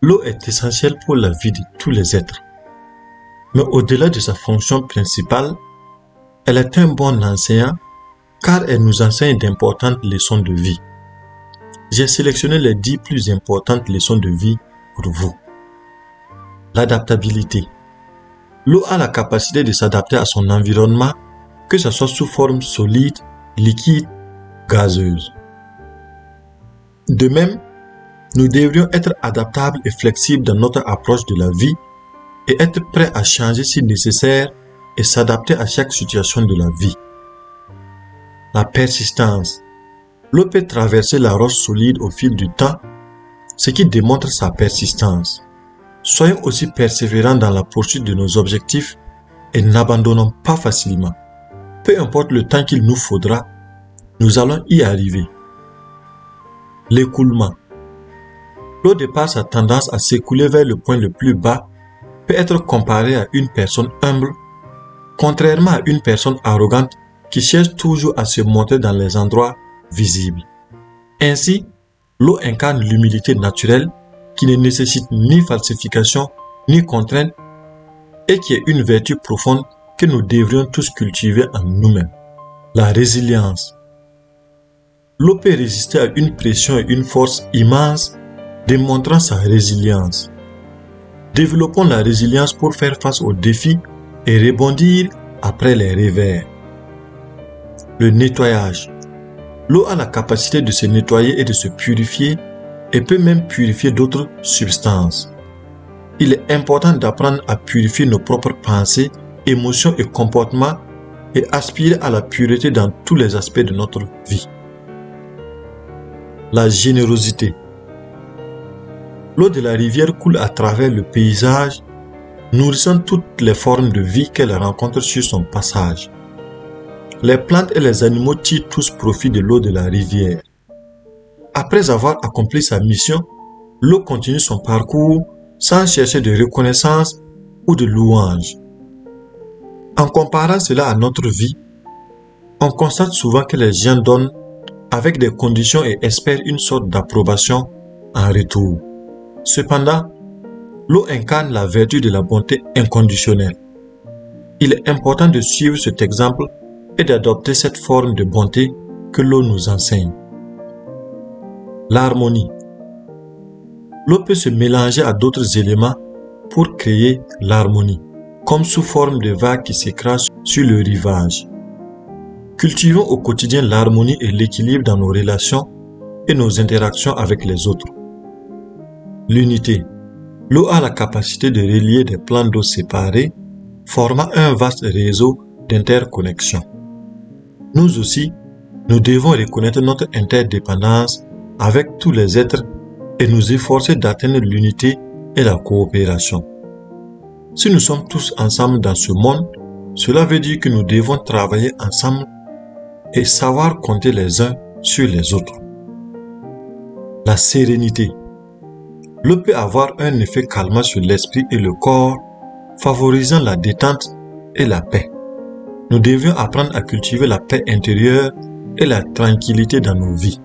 L'eau est essentielle pour la vie de tous les êtres. Mais au-delà de sa fonction principale, elle est un bon enseignant car elle nous enseigne d'importantes leçons de vie. J'ai sélectionné les 10 plus importantes leçons de vie pour vous. L'adaptabilité. L'eau a la capacité de s'adapter à son environnement, que ce soit sous forme solide, liquide, gazeuse. De même, nous devrions être adaptables et flexibles dans notre approche de la vie et être prêts à changer si nécessaire et s'adapter à chaque situation de la vie. La persistance. L'eau peut traverser la roche solide au fil du temps, ce qui démontre sa persistance. Soyons aussi persévérants dans la poursuite de nos objectifs et n'abandonnons pas facilement. Peu importe le temps qu'il nous faudra, nous allons y arriver. L'écoulement. L'eau, de par sa tendance à s'écouler vers le point le plus bas, peut être comparée à une personne humble, contrairement à une personne arrogante qui cherche toujours à se montrer dans les endroits visibles. Ainsi, l'eau incarne l'humilité naturelle qui ne nécessite ni falsification ni contrainte et qui est une vertu profonde que nous devrions tous cultiver en nous-mêmes. La résilience. L'eau peut résister à une pression et une force immense, démontrant sa résilience. Développons la résilience pour faire face aux défis et rebondir après les revers. Le nettoyage. L'eau a la capacité de se nettoyer et de se purifier et peut même purifier d'autres substances. Il est important d'apprendre à purifier nos propres pensées, émotions et comportements et aspirer à la pureté dans tous les aspects de notre vie. La générosité. L'eau de la rivière coule à travers le paysage, nourrissant toutes les formes de vie qu'elle rencontre sur son passage. Les plantes et les animaux tirent tous profit de l'eau de la rivière. Après avoir accompli sa mission, l'eau continue son parcours sans chercher de reconnaissance ou de louange. En comparant cela à notre vie, on constate souvent que les gens donnent avec des conditions et espèrent une sorte d'approbation en retour. Cependant, l'eau incarne la vertu de la bonté inconditionnelle. Il est important de suivre cet exemple et d'adopter cette forme de bonté que l'eau nous enseigne. L'harmonie. L'eau peut se mélanger à d'autres éléments pour créer l'harmonie, comme sous forme de vagues qui s'écrasent sur le rivage. Cultivons au quotidien l'harmonie et l'équilibre dans nos relations et nos interactions avec les autres. L'unité. L'eau a la capacité de relier des plans d'eau séparés, formant un vaste réseau d'interconnexion. Nous aussi, nous devons reconnaître notre interdépendance avec tous les êtres et nous efforcer d'atteindre l'unité et la coopération. Si nous sommes tous ensemble dans ce monde, cela veut dire que nous devons travailler ensemble et savoir compter les uns sur les autres. La sérénité. L'eau peut avoir un effet calmant sur l'esprit et le corps, favorisant la détente et la paix. Nous devions apprendre à cultiver la paix intérieure et la tranquillité dans nos vies.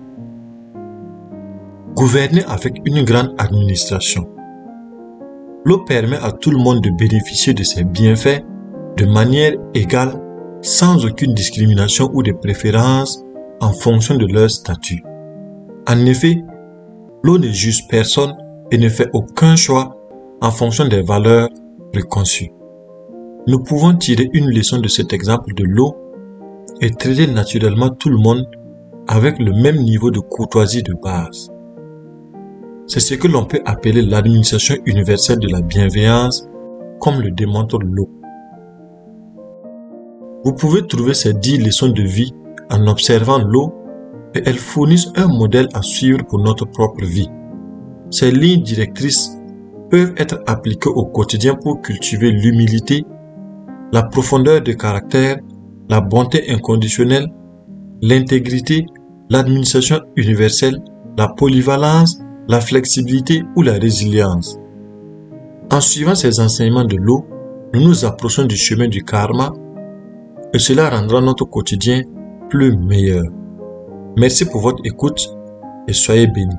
Gouverner avec une grande administration. L'eau permet à tout le monde de bénéficier de ses bienfaits de manière égale, sans aucune discrimination ou de préférence en fonction de leur statut. En effet, l'eau ne juge personne et ne fait aucun choix en fonction des valeurs préconçues. Nous pouvons tirer une leçon de cet exemple de l'eau et traiter naturellement tout le monde avec le même niveau de courtoisie de base. C'est ce que l'on peut appeler l'administration universelle de la bienveillance, comme le démontre l'eau. Vous pouvez trouver ces 10 leçons de vie en observant l'eau et elles fournissent un modèle à suivre pour notre propre vie. Ces lignes directrices peuvent être appliquées au quotidien pour cultiver l'humilité, la profondeur de caractère, la bonté inconditionnelle, l'intégrité, l'administration universelle, la polyvalence, la flexibilité ou la résilience. En suivant ces enseignements de l'eau, nous nous approchons du chemin du karma et cela rendra notre quotidien plus meilleur. Merci pour votre écoute et soyez bénis.